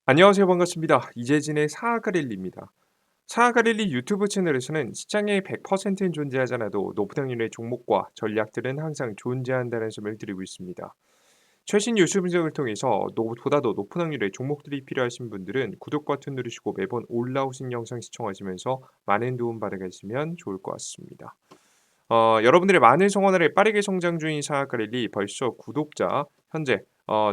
안녕하세요. 반갑습니다. 이재진의 사하가릴리입니다. 사하가릴리 유튜브 채널에서는 시장에 100%는 존재하지 않아도 높은 확률의 종목과 전략들은 항상 존재한다는 점을 드리고 있습니다. 최신 뉴스 분석을 통해서 보다 더 높은 확률의 종목들이 필요하신 분들은 구독 버튼 누르시고 매번 올라오신 영상 시청하시면서 많은 도움 받아가시면 좋을 것 같습니다. 여러분들의 많은 성원 아래 빠르게 성장 중인 사하카릴리 벌써 구독자 현재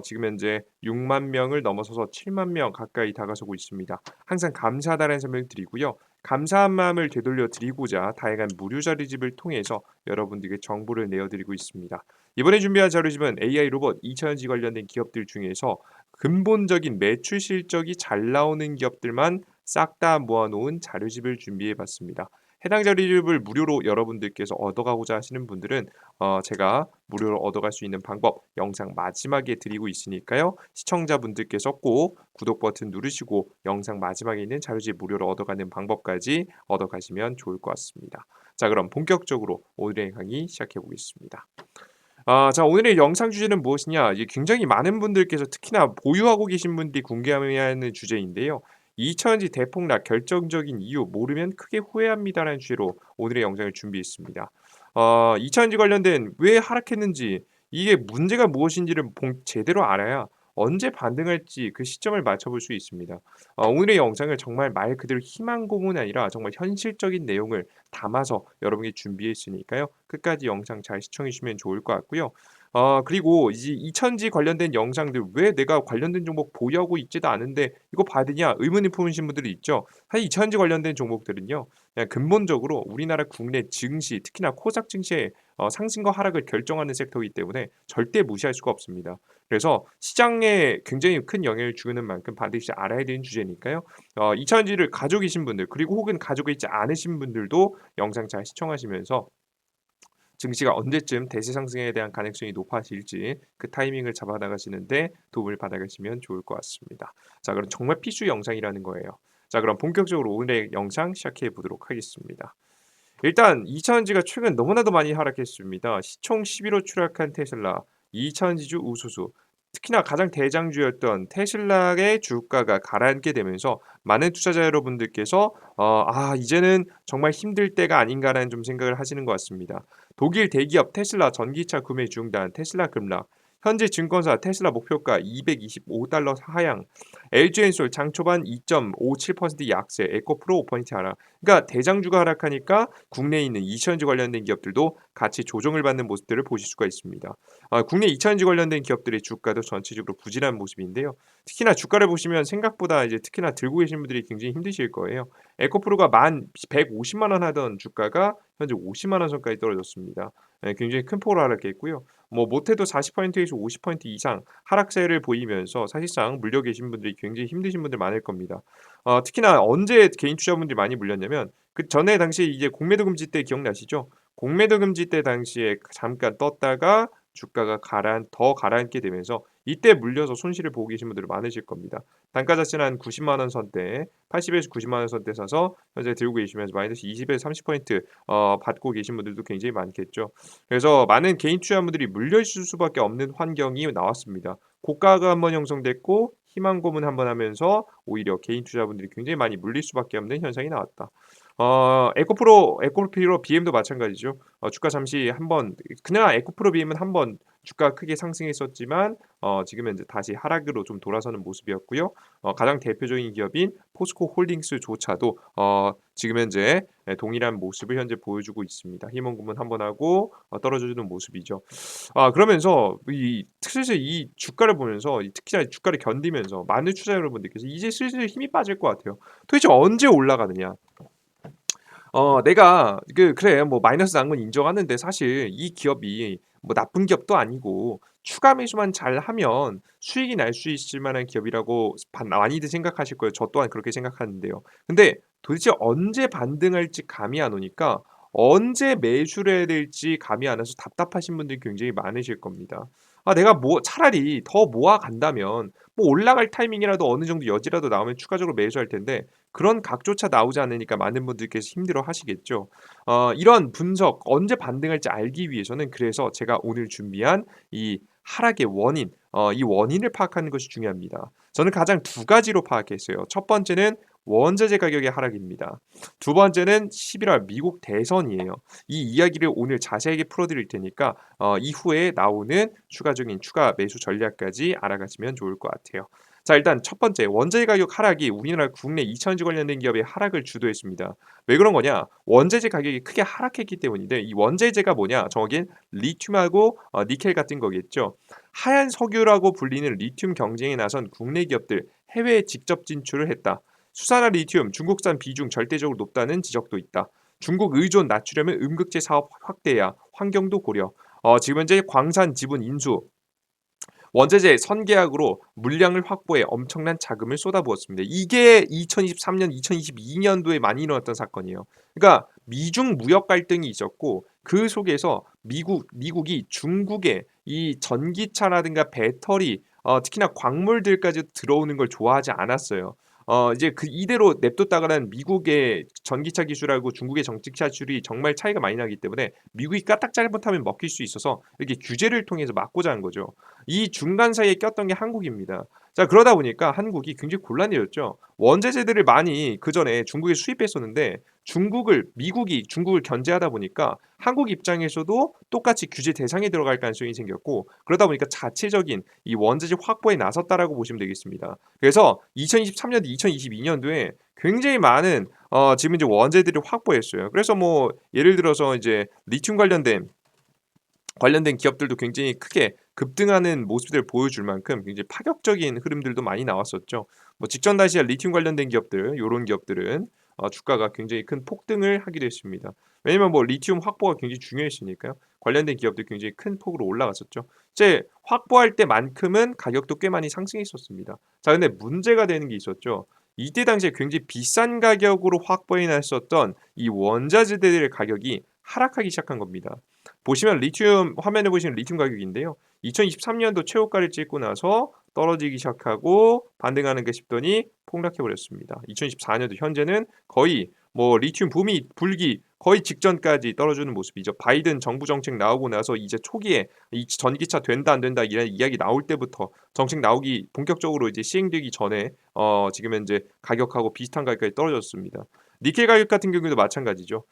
지금 현재 6만 명을 넘어서서 7만 명 가까이 다가서고 있습니다. 항상 감사하다는 설명을 드리고요. 감사한 마음을 되돌려 드리고자 다양한 무료 자료집을 통해서 여러분들에게 정보를 내어드리고 있습니다. 이번에 준비한 자료집은 AI 로봇 2차전지 관련된 기업들 중에서 근본적인 매출 실적이 잘 나오는 기업들만 싹 다 모아놓은 자료집을 준비해봤습니다. 해당 자료집을 무료로 여러분들께서 얻어가고자 하시는 분들은 제가 무료로 얻어갈 수 있는 방법 영상 마지막에 드리고 있으니까요. 시청자분들께서 꼭 구독 버튼 누르시고 영상 마지막에 있는 자료집 무료로 얻어가는 방법까지 얻어가시면 좋을 것 같습니다. 자, 그럼 본격적으로 오늘의 강의 시작해 보겠습니다. 자, 오늘의 영상 주제는 무엇이냐? 이게 굉장히 많은 분들께서 특히나 보유하고 계신 분들이 궁금해야 하는 주제인데요. "이차전지 대폭락 결정적인 이유 모르면 크게 후회합니다."라는 주제로 오늘의 영상을 준비했습니다. 이차전지 관련된 왜 하락했는지, 이게 문제가 무엇인지를 제대로 알아야 언제 반등할지 그 시점을 맞춰볼 수 있습니다. 오늘의 영상을 정말 말 그대로 희망 고문이 아니라 정말 현실적인 내용을 담아서 여러분께 준비했으니까요. 끝까지 영상 잘 시청해 주시면 좋을 것 같고요. 그리고 이제 이천지 관련된 영상들, '왜 내가 관련된 종목 보유하고 있지도 않은데 이거 받으냐?' 의문을 품으신 분들이 있죠. 사실 이천지 관련된 종목들은요, 그냥 근본적으로 우리나라 국내 증시, 특히나 코스닥 증시의 상승과 하락을 결정하는 섹터이기 때문에 절대 무시할 수가 없습니다. 그래서 시장에 굉장히 큰 영향을 주는 만큼 반드시 알아야 되는 주제니까요. 이천지를 가지고 계신 분들, 그리고 혹은 가지고 있지 않으신 분들도 영상 잘 시청하시면서 증시가 언제쯤 대세 상승에 대한 가능성이 높아질지 그 타이밍을 잡아 나가시는데 도움을 받아 가시면 좋을 것 같습니다. 자, 그럼 정말 필수 영상이라는 거예요. 자, 그럼 본격적으로 오늘의 영상 시작해 보도록 하겠습니다. 일단 이차전지가 최근 너무나도 많이 하락했습니다. 시총 11호 추락한 테슬라, 이차전지주 우수수, 특히나 가장 대장주였던 테슬라의 주가가 가라앉게 되면서 많은 투자자 여러분들께서 이제는 정말 힘들 때가 아닌가라는 좀 생각을 하시는 것 같습니다. 독일 대기업 테슬라 전기차 구매 중단, 테슬라 급락, 현재 증권사 테슬라 목표가 225달러 하향, LG엔솔 장 초반 2.57% 약세, 에코프로 5% 하락. 그러니까 대장주가 하락하니까 국내에 있는 이천지 관련된 기업들도 같이 조정을 받는 모습들을 보실 수가 있습니다. 국내 이천지 관련된 기업들의 주가도 전체적으로 부진한 모습인데요. 특히나 주가를 보시면 생각보다 이제 특히나 들고 계신 분들이 굉장히 힘드실 거예요. 에코프로가 150만 원 하던 주가가 현재 50만 원 선까지 떨어졌습니다. 굉장히 큰 폭으로 하락했고요. 뭐 못해도 40%에서 50% 이상 하락세를 보이면서 사실상 물려 계신 분들이 굉장히 힘드신 분들 많을 겁니다. 특히나 언제 개인 투자분들이 많이 물렸냐면 그 전에 당시에 이제 공매도 금지 때 기억나시죠? 공매도 금지 때 당시에 잠깐 떴다가 주가가 더 가라앉게 되면서 이때 물려서 손실을 보고 계신 분들이 많으실 겁니다. 단가 자체는 한 90만 원 선대, 80에서 90만 원 선대 사서 현재 들고 계시면서 마이너스 20에서 30% 받고 계신 분들도 굉장히 많겠죠. 그래서 많은 개인 투자분들이 물려 있을 수밖에 없는 환경이 나왔습니다. 고가가 한번 형성됐고 희망 고문 한번 하면서 오히려 개인 투자분들이 굉장히 많이 물릴 수밖에 없는 현상이 나왔다. 에코프로 BM도 마찬가지죠. 주가 잠시 한번 그냥 에코프로 BM은 한번 주가가 크게 상승했었지만 지금은 이제 다시 하락으로 좀 돌아서는 모습이었고요. 가장 대표적인 기업인 포스코 홀딩스조차도 지금 현재 동일한 모습을 현재 보여주고 있습니다. 희망 고문 한번 하고 떨어져주는 모습이죠. 그러면서 슬슬 이 주가를 보면서 특히나 주가를 견디면서 많은 투자 여러분들께서 이제 슬슬 힘이 빠질 것 같아요. 도대체 언제 올라가느냐? 내가 그래 뭐 마이너스 난 건 인정하는데 사실 이 기업이 뭐 나쁜 기업도 아니고 추가 매수만 잘하면 수익이 날 수 있을 만한 기업이라고 많이들 생각하실 거예요. 저 또한 그렇게 생각하는데요. 근데 도대체 언제 반등할지 감이 안 오니까 언제 매수를 해야 될지 감이 안 와서 답답하신 분들이 굉장히 많으실 겁니다. 내가 뭐 차라리 더 모아 간다면 뭐 올라갈 타이밍이라도 어느 정도 여지라도 나오면 추가적으로 매수할 텐데 그런 각조차 나오지 않으니까 많은 분들께서 힘들어 하시겠죠. 이런 분석 언제 반등할지 알기 위해서는 그래서 제가 오늘 준비한 이 하락의 원인, 이 원인을 파악하는 것이 중요합니다. 저는 가장 두 가지로 파악했어요. 첫 번째는 원자재 가격의 하락입니다. 두 번째는 11월 미국 대선이에요. 이 이야기를 오늘 자세하게 풀어드릴 테니까 이후에 나오는 추가 매수 전략까지 알아가시면 좋을 것 같아요. 자, 일단 첫 번째 원자재 가격 하락이 우리나라 국내 2차전지 관련된 기업의 하락을 주도했습니다. 왜 그런 거냐? 원자재 가격이 크게 하락했기 때문인데 이 원자재가 뭐냐? 정확히 리튬하고 니켈 같은 거겠죠. 하얀 석유라고 불리는 리튬 경쟁에 나선 국내 기업들 해외에 직접 진출을 했다. 수산화 리튬 중국산 비중 절대적으로 높다는 지적도 있다. 중국 의존 낮추려면 음극재 사업 확대야 환경도 고려. 지금 현재 광산 지분 인수 원자재 선계약으로 물량을 확보해 엄청난 자금을 쏟아부었습니다. 이게 2023년, 2022년도에 많이 일어났던 사건이에요. 그러니까 미중 무역 갈등이 있었고 그 속에서 미국이 중국의 이 전기차라든가 배터리 특히나 광물들까지 들어오는 걸 좋아하지 않았어요. 이제 그 이대로 냅뒀다가는 미국의 전기차 기술하고 중국의 전기차 기술이 정말 차이가 많이 나기 때문에 미국이 까딱 잘못하면 먹힐 수 있어서 이렇게 규제를 통해서 막고자 한 거죠. 이 중간 사이에 꼈던 게 한국입니다. 자, 그러다 보니까 한국이 굉장히 곤란해졌죠. 원자재들을 많이 그전에 중국에 수입했었는데 미국이 중국을 견제하다 보니까 한국 입장에서도 똑같이 규제 대상에 들어갈 가능성이 생겼고 그러다 보니까 자체적인 이 원자재 확보에 나섰다라고 보시면 되겠습니다. 그래서 2023년도, 2022년도에 굉장히 많은 지금 이제 원재들을 확보했어요. 그래서 뭐 예를 들어서 이제 리튬 관련된 기업들도 굉장히 크게 급등하는 모습들을 보여줄 만큼 굉장히 파격적인 흐름들도 많이 나왔었죠. 뭐 직전 다시아 리튬 관련된 기업들, 요런 기업들은 주가가 굉장히 큰 폭등을 하기도 했습니다. 왜냐면 뭐 리튬 확보가 굉장히 중요했으니까요. 관련된 기업들 굉장히 큰 폭으로 올라갔었죠. 이제 확보할 때만큼은 가격도 꽤 많이 상승했었습니다. 자, 근데 문제가 되는 게 있었죠. 이때 당시에 굉장히 비싼 가격으로 확보해 놨었던 이 원자재들의 가격이 하락하기 시작한 겁니다. 보시면 리튬 화면에 보시는 리튬 가격인데요. 2023년도 최고가를 찍고 나서 떨어지기 시작하고 반등하는가 싶더니 폭락해 버렸습니다. 2024년도 현재는 거의 뭐 리튬 붐이 불기 거의 직전까지 떨어지는 모습이죠. 바이든 정부 정책 나오고 나서 이제 초기에 이 전기차 된다 안 된다 이런 이야기 나올 때부터 정책 나오기 본격적으로 이제 시행되기 전에 지금 현재 가격하고 비슷한 가격까지 떨어졌습니다. 니켈 가격 같은 경우도 마찬가지죠.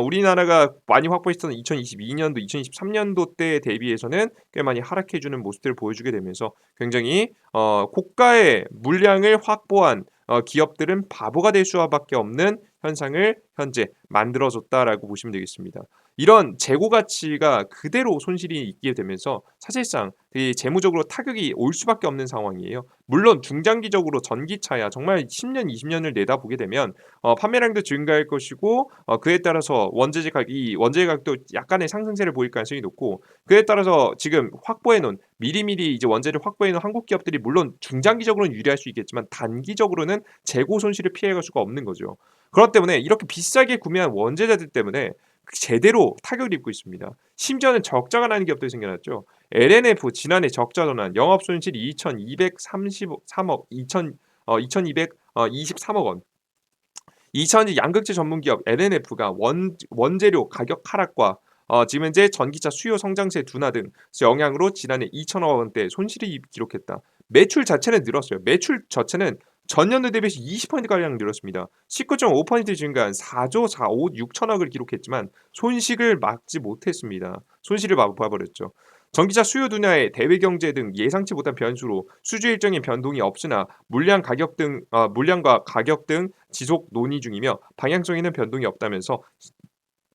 우리나라가 많이 확보했던 2022년도, 2023년도 때 대비해서는 꽤 많이 하락해주는 모습들을 보여주게 되면서 굉장히 고가의 물량을 확보한 기업들은 바보가 될 수밖에 없는 현상을 현재 만들어줬다라고 보시면 되겠습니다. 이런 재고 가치가 그대로 손실이 있게 되면서 사실상 이 재무적으로 타격이 올 수밖에 없는 상황이에요. 물론 중장기적으로 전기차야 정말 10년, 20년을 내다보게 되면 판매량도 증가할 것이고 그에 따라서 원재재 가격도 약간의 상승세를 보일 가능성이 높고 그에 따라서 지금 확보해 놓은 미리미리 이제 원재를 확보해 놓은 한국 기업들이 물론 중장기적으로는 유리할 수 있겠지만 단기적으로는 재고 손실을 피해갈 수가 없는 거죠. 그렇기 때문에 이렇게 비싸게 구매한 원재재들 때문에 제대로 타격을 입고 있습니다. 심지어는 적자가 나는 기업들이 생겨났죠. LNF 지난해 적자 전환 영업 손실이 2,233억 2,223억 원. 2차전지 양극재 전문 기업 LNF가 원재료 가격 하락과 지금 현재 전기차 수요 성장세 둔화 등 영향으로 지난해 2천억 원대 손실을 기록했다. 매출 자체는 늘었어요. 매출 자체는 전년도 대비해서 20%가량 늘었습니다. 19.5% 증가한 4조 4억 6천억을 기록했지만 손실을 막지 못했습니다. 손실을 봐버렸죠. 전기차 수요 둔화에 대외 경제 등 예상치 못한 변수로 수주 일정의 변동이 없으나 물량과 가격 등 지속 논의 중이며 방향성에는 변동이 없다면서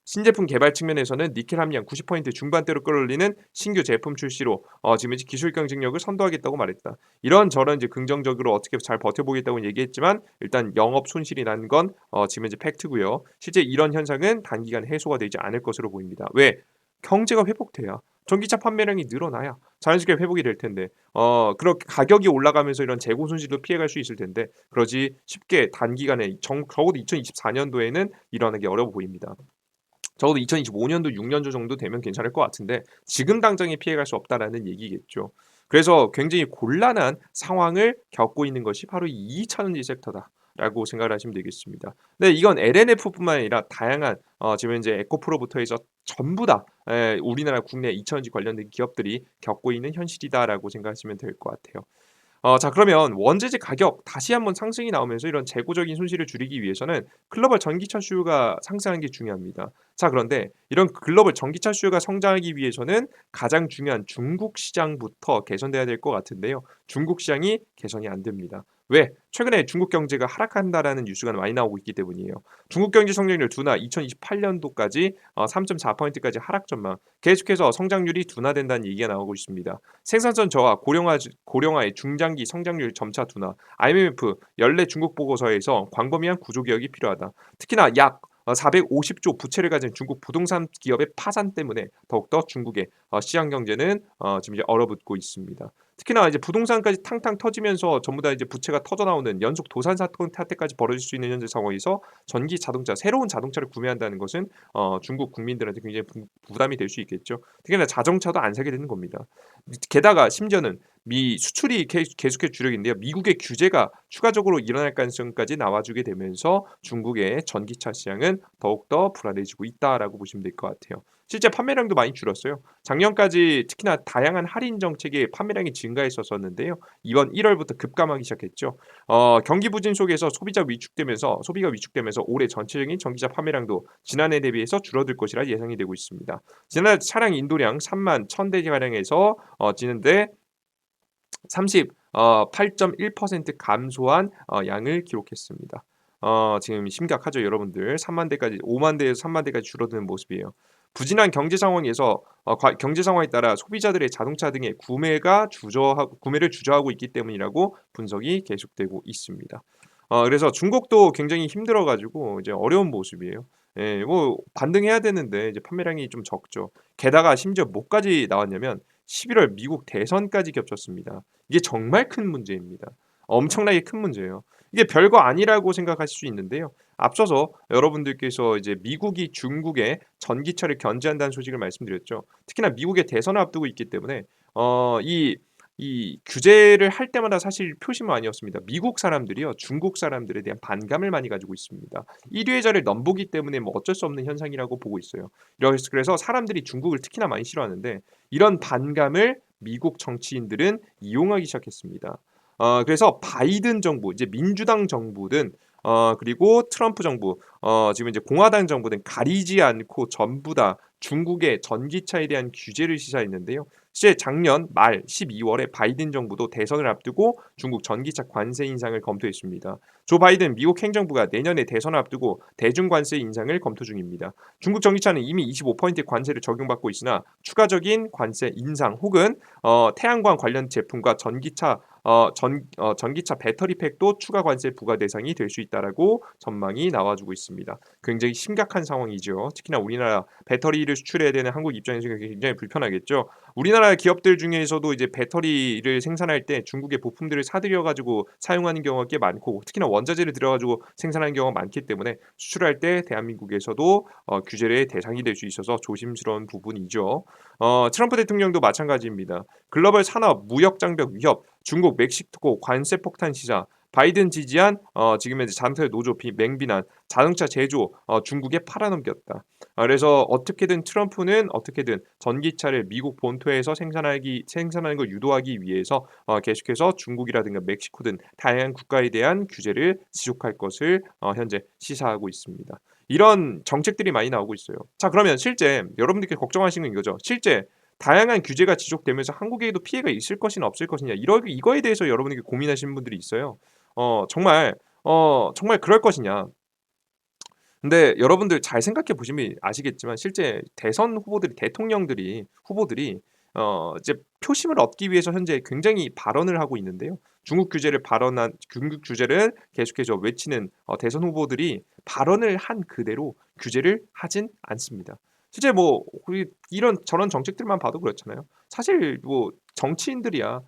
신제품 개발 측면에서는 니켈 함량 90% 중반대로 끌어올리는 신규 제품 출시로 지금 이제 기술 경쟁력을 선도하겠다고 말했다. 이런저런 이제 긍정적으로 어떻게 잘 버텨보겠다고 얘기했지만 일단 영업 손실이 난 건 지금 이제 팩트고요. 실제 이런 현상은 단기간 해소가 되지 않을 것으로 보입니다. 왜? 경제가 회복돼야 전기차 판매량이 늘어나야 자연스럽게 회복이 될 텐데 그렇게 가격이 올라가면서 이런 재고 손실도 피해갈 수 있을 텐데 그러지 쉽게 단기간에 적어도 2024년도에는 일어나기 어려워 보입니다. 적어도 2025년도 6년도 정도 되면 괜찮을 것 같은데 지금 당장에 피해갈 수 없다라는 얘기겠죠. 그래서 굉장히 곤란한 상황을 겪고 있는 것이 바로 이 2차전지 섹터다. 정책이다라고 생각을 하시면 되겠습니다. 네, 이건 LNF뿐만 아니라 다양한 지금 현재 에코프로부터 해서 전부 다 우리나라 국내 2,000지 관련된 기업들이 겪고 있는 현실이다라고 생각하시면 될 것 같아요. 자, 그러면 원재재 가격 다시 한번 상승이 나오면서 이런 재고적인 손실을 줄이기 위해서는 글로벌 전기차 수요가 상승하는 게 중요합니다. 자, 그런데 이런 글로벌 전기차 수요가 성장하기 위해서는 가장 중요한 중국 시장부터 개선돼야 될 것 같은데요. 중국 시장이 개선이 안 됩니다. 왜? 최근에 중국 경제가 하락한다라는 뉴스가 많이 나오고 있기 때문이에요. 중국 경제 성장률 둔화 2028년도까지 3.4%까지 하락 전망, 계속해서 성장률이 둔화된다는 얘기가 나오고 있습니다. 생산성 저하, 고령화의 중장기 성장률 점차 둔화, IMF 연례 중국 보고서에서 광범위한 구조 개혁이 필요하다. 특히나 약 450조 부채를 가진 중국 부동산 기업의 파산 때문에 더욱더 중국의 시장 경제는 지금 이제 얼어붙고 있습니다. 특히나 이제 부동산까지 탕탕 터지면서 전부 다 이제 부채가 터져 나오는 연속 도산 사태까지 벌어질 수 있는 현재 상황에서 전기 자동차, 새로운 자동차를 구매한다는 것은 중국 국민들한테 굉장히 부담이 될 수 있겠죠. 특히나 자동차도 안 사게 되는 겁니다. 게다가 심지어는 미 수출이 계속해서 주력인데요. 미국의 규제가 추가적으로 일어날 가능성까지 나와주게 되면서 중국의 전기차 시장은 더욱더 불안해지고 있다라고 보시면 될 것 같아요. 실제 판매량도 많이 줄었어요. 작년까지 특히나 다양한 할인 정책에 판매량이 증가했었었는데요. 이번 1월부터 급감하기 시작했죠. 경기 부진 속에서 소비가 위축되면서 올해 전체적인 전기차 판매량도 지난해 대비해서 줄어들 것이라 예상이 되고 있습니다. 지난해 차량 인도량 3만 1,000대 가량에서 지난해 8.1% 감소한 양을 기록했습니다. 지금 심각하죠, 여러분들. 3만 대까지 5만 대에서 3만 대까지 줄어드는 모습이에요. 부진한 경제 상황에서 경제 상황에 따라 소비자들의 자동차 등의 구매를 주저하고 있기 때문이라고 분석이 계속되고 있습니다. 그래서 중국도 굉장히 힘들어 가지고 이제 어려운 모습이에요. 예, 뭐 반등해야 되는데 이제 판매량이 좀 적죠. 게다가 심지어 뭐까지 나왔냐면 11월 미국 대선까지 겹쳤습니다. 이게 정말 큰 문제입니다. 엄청나게 큰 문제예요. 이게 별거 아니라고 생각하실 수 있는데요. 앞서서 여러분들께서 이제 미국이 중국의 전기차를 견제한다는 소식을 말씀드렸죠. 특히나 미국의 대선을 앞두고 있기 때문에 이 규제를 할 때마다 사실 표시만이었습니다. 미국 사람들이요, 중국 사람들에 대한 반감을 많이 가지고 있습니다. 1위의 자리를 넘보기 때문에 뭐 어쩔 수 없는 현상이라고 보고 있어요. 그래서 사람들이 중국을 특히나 많이 싫어하는데 이런 반감을 미국 정치인들은 이용하기 시작했습니다. 그래서 바이든 정부, 이제 민주당 정부든 그리고 트럼프 정부, 지금 이제 공화당 정부는 가리지 않고 전부 다 중국의 전기차에 대한 규제를 시사했는데요. 실제 작년 말 12월에 바이든 정부도 대선을 앞두고 중국 전기차 관세 인상을 검토했습니다. 조 바이든 미국 행정부가 내년에 대선을 앞두고 대중 관세 인상을 검토 중입니다. 중국 전기차는 이미 25%의 관세를 적용받고 있으나 추가적인 관세 인상 혹은 태양광 관련 제품과 전기차 배터리 팩도 추가 관세 부과 대상이 될 수 있다라고 전망이 나와주고 있습니다. 굉장히 심각한 상황이죠. 특히나 우리나라 배터리를 수출해야 되는 한국 입장에서 굉장히 불편하겠죠. 우리나라 기업들 중에서도 이제 배터리를 생산할 때 중국의 부품들을 사들여 가지고 사용하는 경우가 꽤 많고 특히나 원자재를 들여 가지고 생산하는 경우가 많기 때문에 수출할 때 대한민국에서도 규제의 대상이 될 수 있어서 조심스러운 부분이죠. 트럼프 대통령도 마찬가지입니다. 글로벌 산업 무역 장벽 위협, 중국 멕시코 관세 폭탄 시장, 바이든 지지한 지금 현재 자동차 노조 맹비난, 자동차 제조 중국에 팔아넘겼다. 그래서 어떻게든 트럼프는 어떻게든 전기차를 미국 본토에서 생산하는 걸 유도하기 위해서 계속해서 중국이라든가 멕시코 등 다양한 국가에 대한 규제를 지속할 것을 현재 시사하고 있습니다. 이런 정책들이 많이 나오고 있어요. 자, 그러면 실제 여러분들께 걱정하시는 이거죠. 실제 다양한 규제가 지속되면서 한국에도 피해가 있을 것이냐 없을 것이냐 이거에 대해서 여러분에게 고민하시는 분들이 있어요. 정말 그럴 것이냐. 근데 여러분들 잘 생각해 보시면 아시겠지만 실제 대선 후보들이 이제 표심을 얻기 위해서 현재 굉장히 발언을 하고 있는데요. 중국 규제를 계속해서 외치는 대선 후보들이 발언을 한 그대로 규제를 하진 않습니다. 실제 뭐 우리 이런 저런 정책들만 봐도 그렇잖아요. 사실 뭐 정치인들이야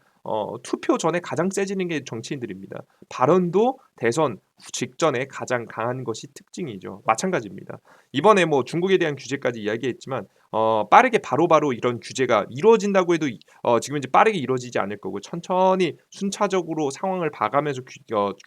투표 전에 가장 세지는 게 정치인들입니다. 발언도 대선 직전에 가장 강한 것이 특징이죠. 마찬가지입니다. 이번에 뭐 중국에 대한 규제까지 이야기했지만 빠르게 바로바로 이런 규제가 이루어진다고 해도 지금 이제 빠르게 이루어지지 않을 거고 천천히 순차적으로 상황을 봐가면서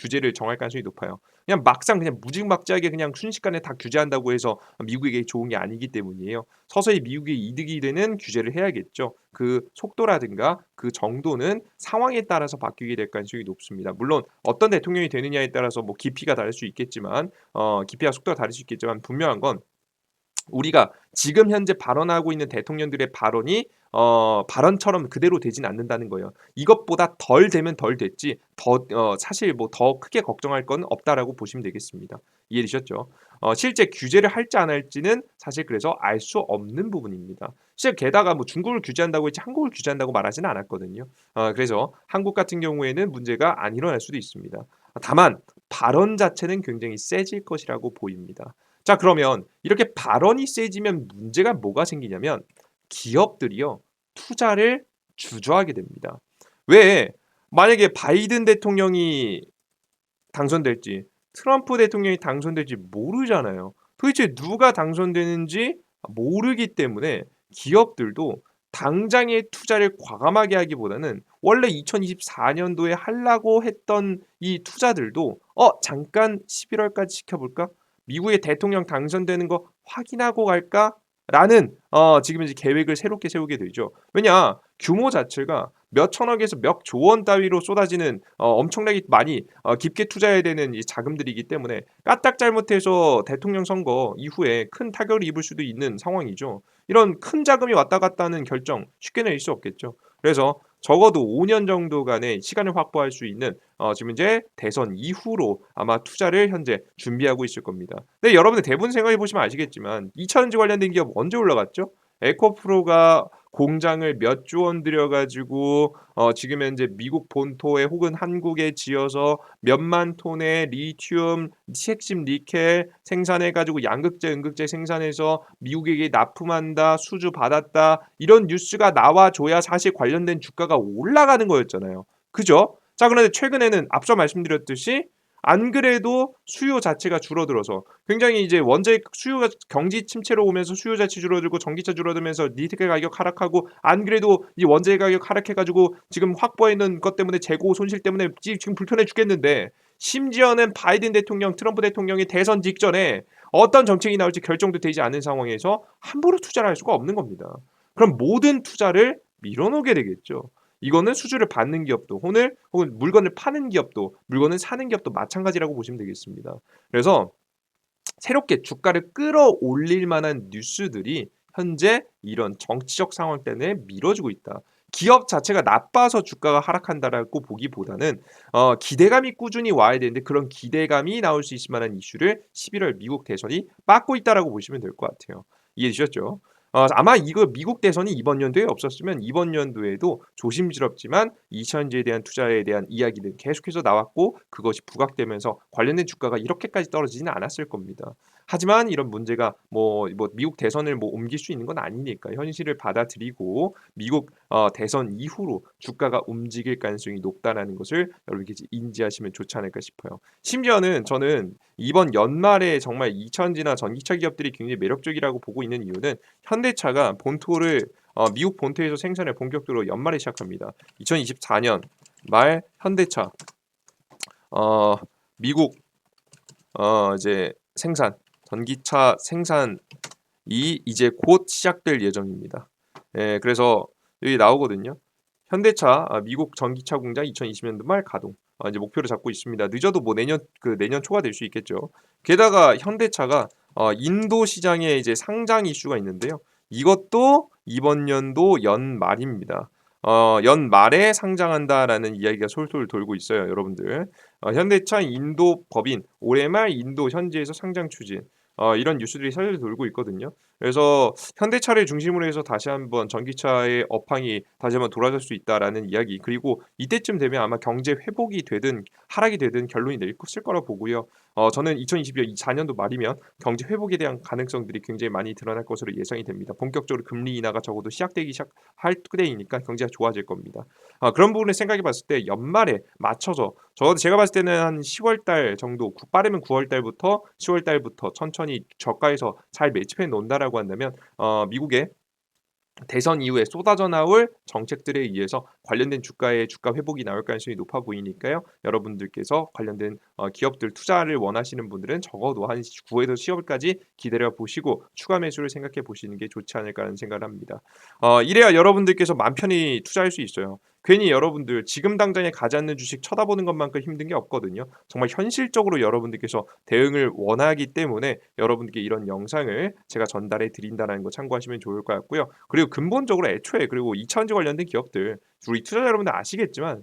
규제를 정할 가능성이 높아요. 그냥 막상 그냥 무지막지하게 그냥 순식간에 다 규제한다고 해서 미국에게 좋은 게 아니기 때문이에요. 서서히 미국이 이득이 되는 규제를 해야겠죠. 그 속도라든가 그 정도는 상황에 따라서 바뀌게 될 가능성이 높습니다. 물론 어떤 대통령이 되느냐에 따라서 뭐 깊이가 다를 수 있겠지만 깊이와 속도가 다를 수 있겠지만 분명한 건 우리가 지금 현재 발언하고 있는 대통령들의 발언이 발언처럼 그대로 되진 않는다는 거예요. 이것보다 덜 되면 덜 됐지 사실 뭐 더 크게 걱정할 건 없다라고 보시면 되겠습니다. 이해되셨죠? 실제 규제를 할지 안 할지는 사실 그래서 알 수 없는 부분입니다. 실제 게다가 뭐 중국을 규제한다고 했지 한국을 규제한다고 말하지는 않았거든요. 그래서 한국 같은 경우에는 문제가 안 일어날 수도 있습니다. 다만 발언 자체는 굉장히 세질 것이라고 보입니다. 자 그러면 이렇게 발언이 세지면 문제가 뭐가 생기냐면 기업들이요. 투자를 주저하게 됩니다. 왜? 만약에 바이든 대통령이 당선될지 트럼프 대통령이 당선될지 모르잖아요. 도대체 누가 당선되는지 모르기 때문에 기업들도 당장의 투자를 과감하게 하기보다는 원래 2024년도에 하려고 했던 이 투자들도 잠깐 11월까지 지켜볼까? 미국의 대통령 당선되는 거 확인하고 갈까? 라는 지금 이제 계획을 새롭게 세우게 되죠. 왜냐? 규모 자체가 몇 천억에서 몇 조 원 따위로 쏟아지는 엄청나게 많이 깊게 투자해야 되는 이 자금들이기 때문에 까딱 잘못해서 대통령 선거 이후에 큰 타격을 입을 수도 있는 상황이죠. 이런 큰 자금이 왔다 갔다 하는 결정 쉽게 내릴 수 없겠죠. 그래서 적어도 5년 정도간의 시간을 확보할 수 있는 지금 이제 대선 이후로 아마 투자를 현재 준비하고 있을 겁니다. 근데 여러분들 대부분 생각해 보시면 아시겠지만 2차전지 관련된 기업 언제 올라갔죠? 에코프로가 공장을 몇 조 원 들여 가지고 지금 현재 미국 본토에 혹은 한국에 지어서 몇만 톤의 리튬, 핵심 니켈 생산해 가지고 양극재, 음극재 생산해서 미국에게 납품한다, 수주 받았다 이런 뉴스가 나와줘야 사실 관련된 주가가 올라가는 거였잖아요. 그죠? 자 그런데 최근에는 앞서 말씀드렸듯이 안 그래도 수요 자체가 줄어들어서 굉장히 이제 원자재 수요가 경기 침체로 오면서 수요 자체 줄어들고 전기차 줄어들면서 니켈 가격 하락하고 안 그래도 이 원자재 가격 하락해 가지고 지금 확보해 있는 것 때문에 재고 손실 때문에 지금 불편해 죽겠는데 심지어는 바이든 대통령, 트럼프 대통령이 대선 직전에 어떤 정책이 나올지 결정도 되지 않은 상황에서 함부로 투자를 할 수가 없는 겁니다. 그럼 모든 투자를 밀어놓게 되겠죠. 이거는 수주를 받는 기업도 오늘 혹은 물건을 파는 기업도 물건을 사는 기업도 마찬가지라고 보시면 되겠습니다. 그래서 새롭게 주가를 끌어올릴 만한 뉴스들이 현재 이런 정치적 상황 때문에 미뤄지고 있다. 기업 자체가 나빠서 주가가 하락한다라고 보기보다는 기대감이 꾸준히 와야 되는데 그런 기대감이 나올 수 있을 만한 이슈를 11월 미국 대선이 막고 있다라고 보시면 될 것 같아요. 이해되셨죠? 아마 이거 미국 대선이 이번 연도에 없었으면 이번 연도에도 조심스럽지만 이차전지에 대한 투자에 대한 이야기는 계속해서 나왔고 그것이 부각되면서 관련된 주가가 이렇게까지 떨어지지는 않았을 겁니다. 하지만 이런 문제가 뭐 미국 대선을 뭐 옮길 수 있는 건 아니니까 현실을 받아들이고 미국 대선 이후로 주가가 움직일 가능성이 높다라는 것을 여러분께 이제 인지하시면 좋지 않을까 싶어요. 심지어는 저는 이번 연말에 정말 이차전지나 전기차 기업들이 굉장히 매력적이라고 보고 있는 이유는 현대차가 본토를 미국 본토에서 생산을 본격적으로 연말에 시작합니다. 2024년 말 현대차 어, 미국 이제 생산 전기차 생산이 이제 곧 시작될 예정입니다. 예, 그래서 여기 나오거든요. 현대차 미국 전기차 공장 2020년도 말 가동. 이제 목표를 잡고 있습니다. 늦어도 뭐 내년 초가 될 수 있겠죠. 게다가 현대차가 인도 시장에 이제 상장 이슈가 있는데요. 이것도 이번 연도 연말입니다. 연말에 상장한다라는 이야기가 솔솔 돌고 있어요, 여러분들. 현대차 인도 법인 올해 말 인도 현지에서 상장 추진. 이런 뉴스들이 사실 돌고 있거든요. 그래서 현대차를 중심으로 해서 다시 한번 전기차의 업황이 다시 한번 돌아설 수 있다라는 이야기 그리고 이때쯤 되면 아마 경제 회복이 되든 하락이 되든 결론이 낼 것일 거라 보고요. 저는 2024년도 말이면 경제 회복에 대한 가능성들이 굉장히 많이 드러날 것으로 예상이 됩니다. 본격적으로 금리 인하가 적어도 시작되기 시작할 때이니까 경제가 좋아질 겁니다. 그런 부분을 생각해 봤을 때 연말에 맞춰서 제가 봤을 때는 한 10월 달 정도 빠르면 9월 달부터 10월 달부터 천천히 저가에서 잘 매집해 놓는다라고 한다면 미국의 대선 이후에 쏟아져 나올 정책들에 의해서 관련된 주가의 주가 회복이 나올 가능성이 높아 보이니까요. 여러분들께서 관련된 기업들 투자를 원하시는 분들은 적어도 한 9에서 10월까지 기다려 보시고 추가 매수를 생각해 보시는 게 좋지 않을까 하는 생각을 합니다. 이래야 여러분들께서 맘 편히 투자할 수 있어요. 괜히 여러분들 지금 당장에 가지 않는 주식 쳐다보는 것만큼 힘든 게 없거든요. 정말 현실적으로 여러분들께서 대응을 원하기 때문에 여러분께 이런 영상을 제가 전달해 드린다는 거 참고하시면 좋을 것 같고요. 그리고 근본적으로 애초에 그리고 2차전지 관련된 기업들 우리 투자자 여러분들 아시겠지만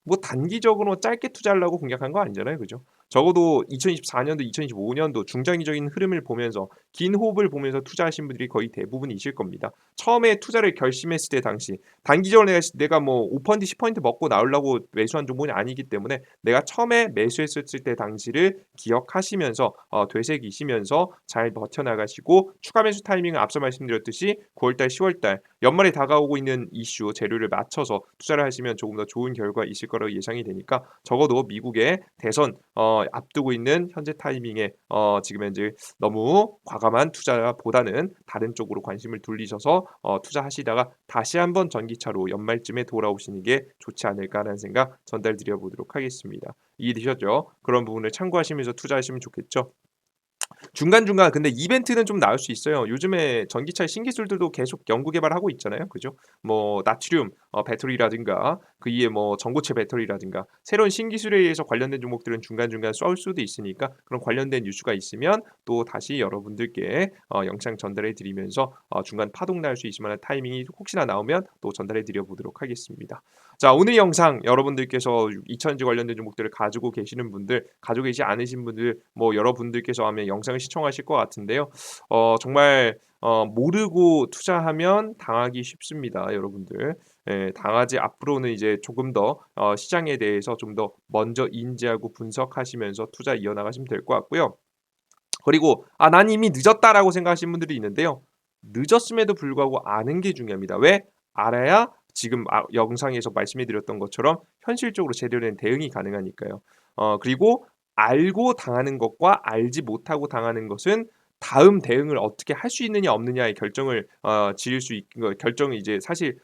뭐 단기적으로 짧게 투자하려고 공략한 거 아니잖아요. 그죠? 적어도 2024년도, 2025년도 중장기적인 흐름을 보면서 긴 호흡을 보면서 투자하신 분들이 거의 대부분이실 겁니다. 처음에 투자를 결심했을 때 당시 단기적으로 내가 뭐 5% 10% 먹고 나오려고 매수한 종목이 아니기 때문에 내가 처음에 매수했을 때 당시를 기억하시면서 되새기시면서 잘 버텨나가시고 추가 매수 타이밍은 앞서 말씀드렸듯이 9월 달, 10월 달 연말에 다가오고 있는 이슈 재료를 맞춰서 투자를 하시면 조금 더 좋은 결과 있을 거라고 예상이 되니까 적어도 미국의 대선 앞두고 있는 현재 타이밍에 지금 현재 너무 과감한 투자보다는 다른 쪽으로 관심을 돌리셔서 투자하시다가 다시 한번 전기차로 연말쯤에 돌아오시는 게 좋지 않을까라는 생각 전달드려 보도록 하겠습니다. 이해되셨죠? 그런 부분을 참고하시면서 투자하시면 좋겠죠. 중간중간 근데 이벤트는 좀 나올 수 있어요. 요즘에 전기차의 신기술들도 계속 연구 개발하고 있잖아요. 그죠? 뭐 나트륨 배터리라든가 그 이에 뭐 전고체 배터리라든가 새로운 신기술에 의해서 관련된 종목들은 중간중간 쏠 수도 있으니까 그런 관련된 뉴스가 있으면 또 다시 여러분들께 영상 전달해 드리면서 중간 파동 날 수 있을 만한 타이밍이 혹시나 나오면 또 전달해 드려 보도록 하겠습니다. 자, 오늘 영상 여러분들께서 2차전지 관련된 종목들을 가지고 계시는 분들, 가지고 계시지 않으신 분들 여러분들께서 하면 영상을 시청하실 것 같은데요. 정말 모르고 투자하면 당하기 쉽습니다, 여러분들. 예, 당하지 앞으로는 이제 조금 더 시장에 대해서 좀 더 먼저 인지하고 분석하시면서 투자 이어나가시면 될 것 같고요. 그리고 '아 난 이미 늦었다.'라고 생각하시는 분들이 있는데요. 늦었음에도 불구하고 아는 게 중요합니다. 왜? 알아야 지금 영상에서 말씀해 드렸던 것처럼 현실적으로 제대로 된 대응이 가능하니까요. 그리고 알고 당하는 것과 알지 못하고 당하는 것은 다음 대응을 어떻게 할 수 있느냐 없느냐의 결정을 지을 수 있는 거 결정이 이제 사실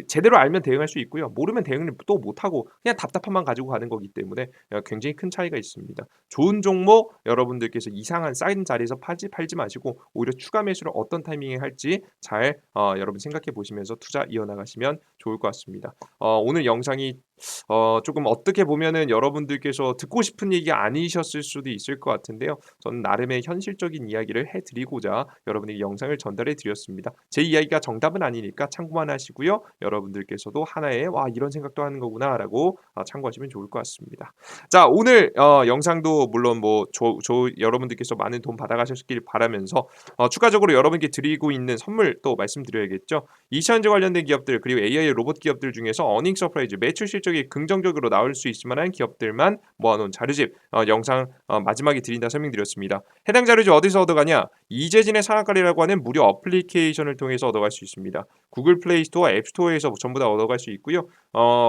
제대로 알면 대응할 수 있고요. 모르면 대응을 또 못하고 그냥 답답함만 가지고 가는 거기 때문에 굉장히 큰 차이가 있습니다. 좋은 종목 여러분들께서 이상한 쌓인 자리에서 팔지 마시고 오히려 추가 매수를 어떤 타이밍에 할지 잘 여러분 생각해 보시면서 투자 이어나가시면 좋을 것 같습니다. 오늘 영상이 조금 어떻게 보면은 여러분들께서 듣고 싶은 얘기가 아니셨을 수도 있을 것 같은데요. 저는 나름의 현실적인 이야기를 해 드리고자 여러분에게 영상을 전달해 드렸습니다. 제 이야기가 정답은 아니니까 참고만 하시고요. 여러분들께서도 하나의 '와 이런 생각도 하는 거구나.'라고 참고하시면 좋을 것 같습니다. 자, 오늘 영상도 물론 뭐 여러분들께서 많은 도움 받아가셨길 바라면서 추가적으로 여러분께 드리고 있는 선물 또 말씀드려야겠죠. 2차전지 관련된 기업들 그리고 AI 로봇 기업들 중에서 어닝 서프라이즈 매출 실적이 긍정적으로 나올 수 있을 만한 기업들만 모아놓은 자료집 영상 마지막에 드린다 설명드렸습니다. 해당 자료집 어디서 얻어가냐? 이재진의 상한가리라고 하는 무료 어플리케이션을 통해서 얻어갈 수 있습니다. 구글 플레이 스토어, 앱 스토어에서 전부 다 얻어갈 수 있고요.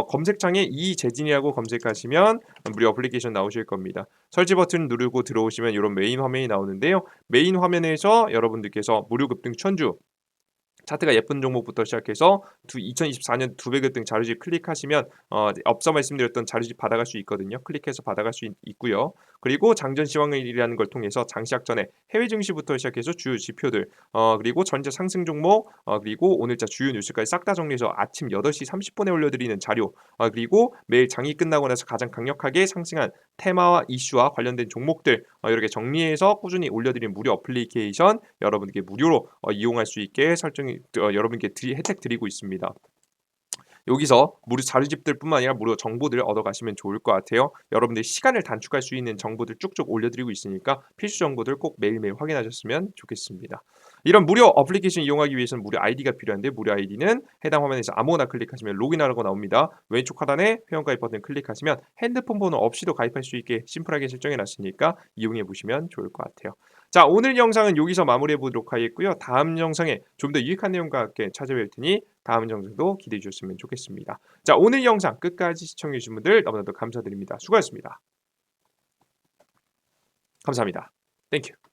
검색창에 이재진이라고 검색하시면 무료 어플리케이션 나오실 겁니다. 설치 버튼 누르고 들어오시면 이런 메인 화면이 나오는데요. 메인 화면에서 여러분들께서 무료 급등 천주 차트가 예쁜 종목부터 시작해서 2024년 두 배 급등 자료집 클릭하시면 앞서 말씀드렸던 자료집 받아갈 수 있거든요. 클릭해서 받아갈 수 있고요. 그리고 장전 시황일이라는 걸 통해서 장시작 전에 해외 증시부터 시작해서 주요 지표들 그리고 전체 상승 종목 그리고 오늘자 주요 뉴스까지 싹 다 정리해서 아침 8시 30분에 올려드리는 자료 그리고 매일 장이 끝나고 나서 가장 강력하게 상승한 테마와 이슈와 관련된 종목들 이렇게 정리해서 꾸준히 올려드리는 무료 어플리케이션 여러분께 무료로 이용할 수 있게 설정이 여러분께 혜택 드리고 있습니다. 여기서 무료 자료집들뿐만 아니라 무료 정보들을 얻어가시면 좋을 것 같아요. 여러분들이 시간을 단축할 수 있는 정보들 쭉쭉 올려드리고 있으니까 필수 정보들 꼭 매일매일 확인하셨으면 좋겠습니다. 이런 무료 어플리케이션 이용하기 위해서는 무료 아이디가 필요한데 무료 아이디는 해당 화면에서 아무거나 클릭하시면 로그인하라고 나옵니다. 왼쪽 하단에 회원가입 버튼 클릭하시면 핸드폰 번호 없이도 가입할 수 있게 심플하게 설정해 놨으니까 이용해 보시면 좋을 것 같아요. 자, 오늘 영상은 여기서 마무리해 보도록 하겠고요. 다음 영상에 좀 더 유익한 내용과 함께 찾아뵐 테니 다음 영상도 기대해 주셨으면 좋겠습니다. 자, 오늘 영상 끝까지 시청해 주신 분들 너무나도 감사드립니다. 수고하셨습니다. 감사합니다. 땡큐.